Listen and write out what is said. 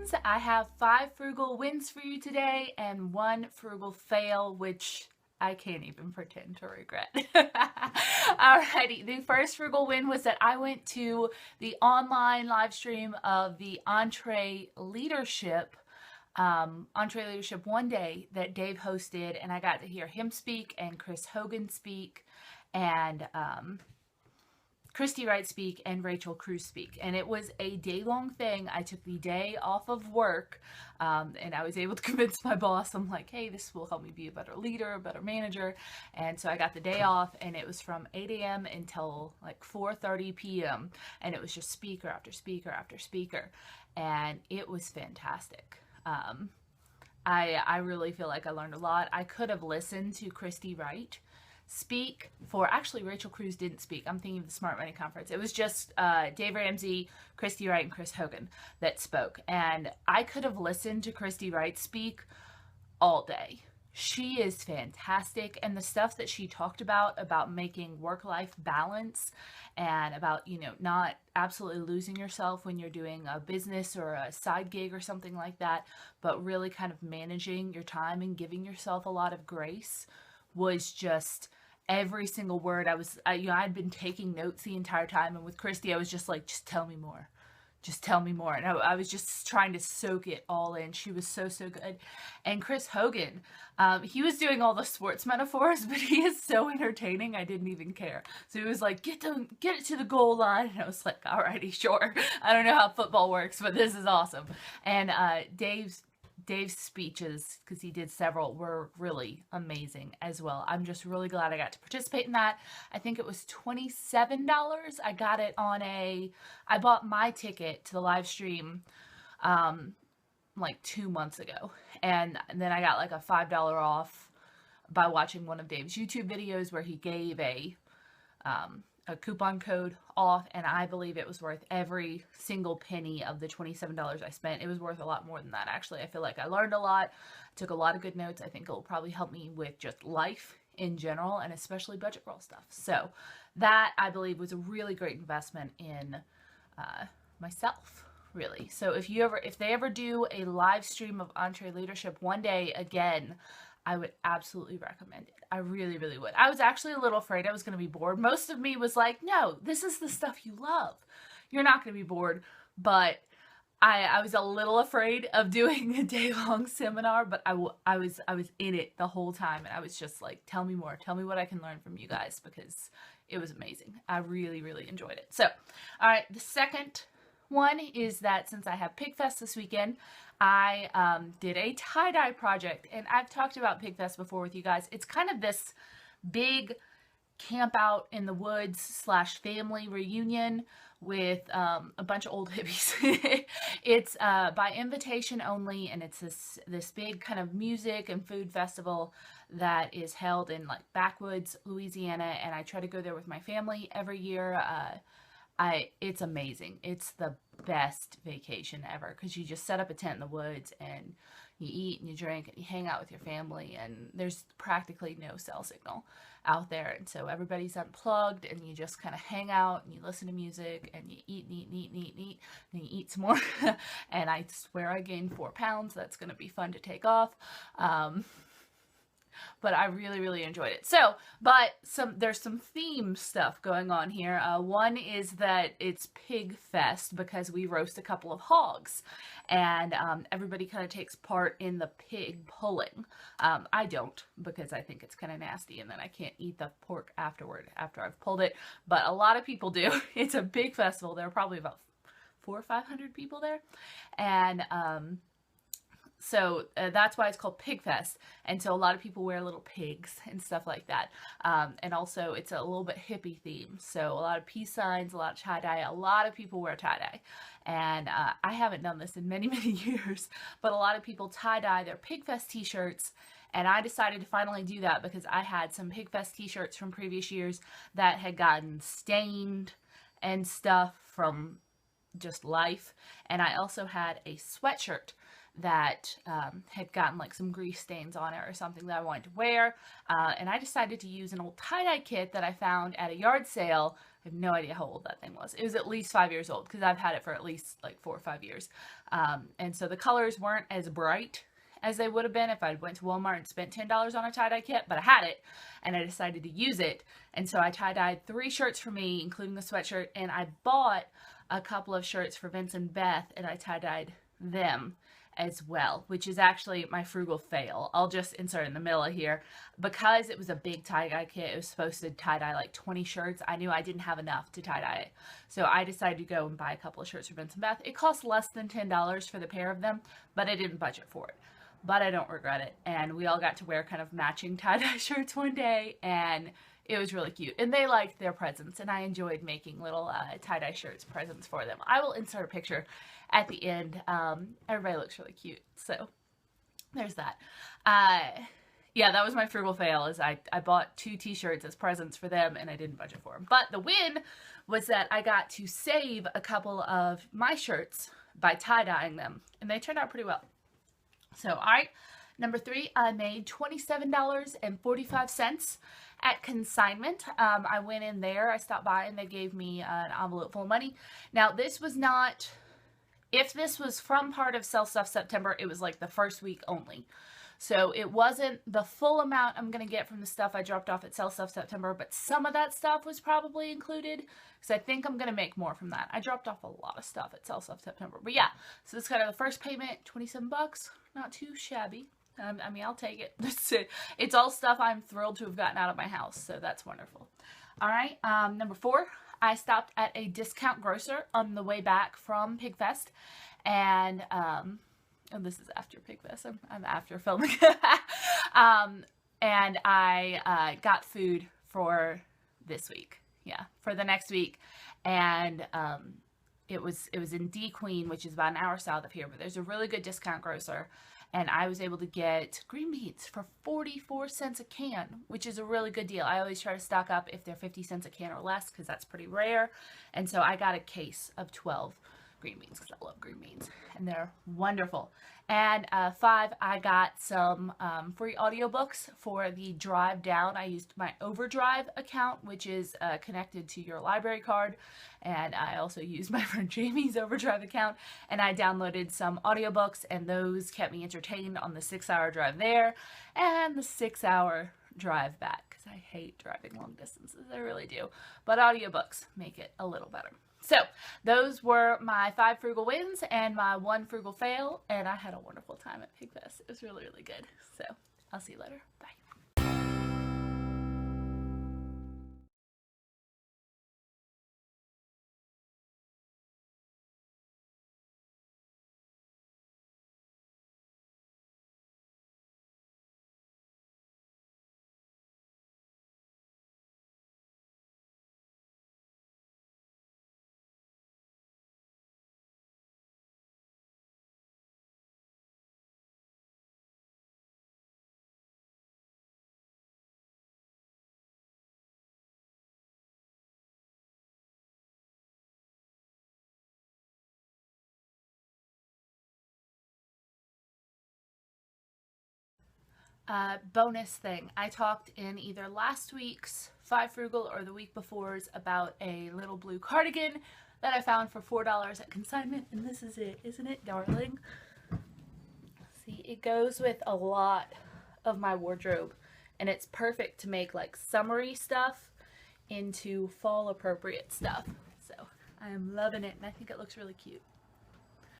friends. I have 5 frugal wins for you today and 1 frugal fail, which I can't even pretend to regret. Alrighty, the first frugal win was that I went to the online live stream of the Entree Leadership one day that Dave hosted, and I got to hear him speak and Chris Hogan speak and Christy Wright speak and Rachel Cruz speak. And it was a day-long thing. I took the day off of work, and I was able to convince my boss. I'm like, hey, this will help me be a better leader, a better manager. And so I got the day off, and it was from 8 a.m. until like 4:30 p.m. And it was just speaker after speaker after speaker. And it was fantastic. I really feel like I learned a lot. I could have listened to Christy Wright speak actually Rachel Cruz didn't speak. I'm thinking of the Smart Money Conference. It was just Dave Ramsey, Christy Wright, and Chris Hogan that spoke. And I could have listened to Christy Wright speak all day. She is fantastic, and the stuff that she talked about making work-life balance and about, not absolutely losing yourself when you're doing a business or a side gig or something like that, but really kind of managing your time and giving yourself a lot of grace was just every single word. I'd been taking notes the entire time, and with Christy, I was just like, just tell me more. Just tell me more. And I was just trying to soak it all in. She was so, so good. And Chris Hogan, he was doing all the sports metaphors, but he is so entertaining, I didn't even care. So he was like, get it to the goal line. And I was like, alrighty, sure. I don't know how football works, but this is awesome. And Dave's speeches, because he did several, were really amazing as well. I'm just really glad I got to participate in that. I think it was $27. I got it I bought my ticket to the live stream like 2 months ago. And then I got like a $5 off by watching one of Dave's YouTube videos where he gave a coupon code off, and I believe it was worth every single penny of the $27 I spent. It was worth a lot more than that, actually. I feel like I learned a lot, took a lot of good notes. I think it will probably help me with just life in general, and especially budget girl stuff. So that, I believe, was a really great investment in myself, really. So if they ever do a live stream of Entree Leadership one day again, I would absolutely recommend it. I really, really would. I was actually a little afraid I was going to be bored. Most of me was like, no, this is the stuff you love. You're not going to be bored. But I was a little afraid of doing a day-long seminar, but I was in it the whole time. And I was just like, tell me more. Tell me what I can learn from you guys, because it was amazing. I really, really enjoyed it. So, all right, the second one is that since I have PigFest this weekend, I did a tie-dye project, and I've talked about PigFest before with you guys. It's kind of this big camp out in the woods / family reunion with a bunch of old hippies. It's by invitation only, and it's this big kind of music and food festival that is held in like backwoods Louisiana, and I try to go there with my family every year. It's amazing. It's the best vacation ever, because you just set up a tent in the woods and you eat and you drink and you hang out with your family, and there's practically no cell signal out there, and so everybody's unplugged, and you just kind of hang out and you listen to music and you eat and eat and eat and eat and eat, and you eat some more. And I swear I gained 4 pounds. That's going to be fun to take off. But I really, really enjoyed it. So, but there's some theme stuff going on here. One is that it's Pig Fest, because we roast a couple of hogs, and everybody kind of takes part in the pig pulling. I don't, because I think it's kind of nasty, and then I can't eat the pork after I've pulled it. But a lot of people do. It's a big festival. There are probably about 400 or 500 people there, and so that's why it's called Pig Fest. And so a lot of people wear little pigs and stuff like that. And also it's a little bit hippie themed. So a lot of peace signs, a lot of tie-dye. A lot of people wear tie-dye. And I haven't done this in many, many years. But a lot of people tie-dye their Pig Fest t-shirts. And I decided to finally do that because I had some Pig Fest t-shirts from previous years that had gotten stained and stuff from just life. And I also had a sweatshirt that had gotten like some grease stains on it or something that I wanted to wear, and I decided to use an old tie-dye kit that I found at a yard sale I have no idea how old that thing was. It was at least 5 years old because I've had it for at least like 4 or 5 years. And so the colors weren't as bright as they would have been if I went to Walmart and spent $10 on a tie-dye kit, but I had it and I decided to use it. And so I tie-dyed 3 shirts for me, including the sweatshirt, and I bought a couple of shirts for Vince and Beth, and I tie-dyed them as well, which is actually my frugal fail. I'll just insert in the middle of here. Because it was a big tie-dye kit, it was supposed to tie-dye like 20 shirts. I knew I didn't have enough to tie-dye it. So I decided to go and buy a couple of shirts for Vince and Beth. It cost less than $10 for the pair of them, but I didn't budget for it. But I don't regret it. And we all got to wear kind of matching tie-dye shirts one day, and it was really cute. And they liked their presents, and I enjoyed making little tie-dye shirts presents for them. I will insert a picture at the end. Everybody looks really cute. So there's that. Yeah, that was my frugal fail, is I bought 2 t-shirts as presents for them, and I didn't budget for them. But the win was that I got to save a couple of my shirts by tie-dyeing them, and they turned out pretty well. So, all right, number 3, I made $27.45 at consignment. I went in there, I stopped by, and they gave me an envelope full of money. Now, this was not, if this was from part of Sell Stuff September, it was like the first week only. So it wasn't the full amount I'm going to get from the stuff I dropped off at Sell Stuff September, but some of that stuff was probably included, because I think I'm going to make more from that. I dropped off a lot of stuff at Sell Stuff September. But yeah, so this is kind of the first payment, 27 bucks. Not too shabby. I mean, I'll take it. It's all stuff I'm thrilled to have gotten out of my house, so that's wonderful. All right, number 4, I stopped at a discount grocer on the way back from PigFest, and this is after PigFest. I'm after filming. And I got food for this week. Yeah, for the next week, and it was in D Queen, which is about an hour south of here, but there's a really good discount grocer, and I was able to get green beans for 44 cents a can, which is a really good deal. I always try to stock up if they're 50 cents a can or less, because that's pretty rare. And so I got a case of 12 green beans because I love green beans, and they're wonderful. And 5, I got some free audiobooks for the drive down. I used my Overdrive account, which is connected to your library card, and I also used my friend Jamie's Overdrive account, and I downloaded some audiobooks, and those kept me entertained on the 6-hour drive there and the 6-hour drive back, because I hate driving long distances. I really do. But audiobooks make it a little better. So those were my 5 frugal wins and my 1 frugal fail, and I had a wonderful time at PigFest. It was really, really good. So I'll see you later. Bye. Bonus thing. I talked in either last week's Five Frugal or the week before's about a little blue cardigan that I found for $4 at consignment, and this is it, isn't it, darling? See, it goes with a lot of my wardrobe, and it's perfect to make like summery stuff into fall appropriate stuff. So I am loving it, and I think it looks really cute.